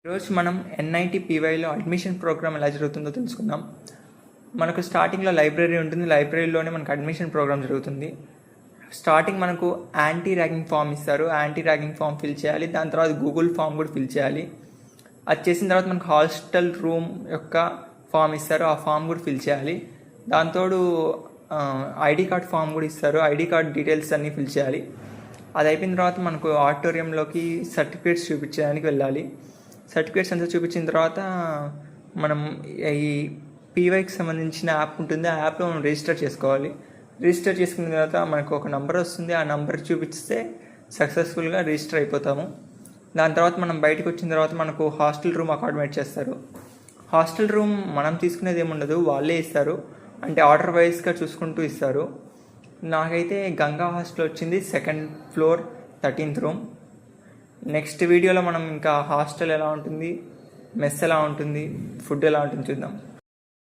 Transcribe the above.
ఈరోజు మనం NIT-PYలో admission programme ఎలా జరుగుతుందో తెలుసుకుందాం. మనకు స్టార్టింగ్లో లైబ్రరీ ఉంటుంది. లైబ్రరీలోనే మనకు అడ్మిషన్ ప్రోగ్రామ్ జరుగుతుంది. స్టార్టింగ్ మనకు యాంటీ ర్యాగింగ్ ఫామ్ ఇస్తారు. యాంటీ ర్యాగింగ్ ఫామ్ ఫిల్ చేయాలి. దాని తర్వాత గూగుల్ ఫామ్ కూడా ఫిల్ చేయాలి. అది చేసిన తర్వాత మనకు హాస్టల్ రూమ్ యొక్క ఫామ్ ఇస్తారు. ఆ ఫామ్ కూడా ఫిల్ చేయాలి. దాంతోడు ఐడి కార్డ్ ఫామ్ కూడా ఇస్తారు. ఐడి కార్డ్ డీటెయిల్స్ అన్నీ ఫిల్ చేయాలి. అది అయిపోయిన తర్వాత మనకు ఆడిటోరియంలోకి సర్టిఫికేట్స్ చూపించడానికి వెళ్ళాలి. సర్టిఫికేట్స్ అంతా చూపించిన తర్వాత మనం ఈ PYకి సంబంధించిన యాప్ ఉంటుంది. ఆ యాప్లో మనం రిజిస్టర్ చేసుకోవాలి. రిజిస్టర్ చేసుకున్న తర్వాత మనకు ఒక నెంబర్ వస్తుంది. ఆ నెంబర్ చూపిస్తే సక్సెస్ఫుల్గా రిజిస్టర్ అయిపోతాము. దాని తర్వాత మనం బయటకు వచ్చిన తర్వాత మనకు హాస్టల్ రూమ్ అకామిడేట్ చేస్తారు. హాస్టల్ రూమ్ మనం తీసుకునేది ఏముండదు, వాళ్ళే ఇస్తారు. అంటే ఆర్డర్ వైజ్గా చూసుకుంటూ ఇస్తారు. నాకైతే గంగా హాస్టల్ వచ్చింది, 2nd floor 13th room. Next వీడియోలో మనం ఇంకా హాస్టల్ ఎలా ఉంటుంది, మెస్ ఎలా ఉంటుంది, ఫుడ్ ఎలా ఉంటుంది చూద్దాం.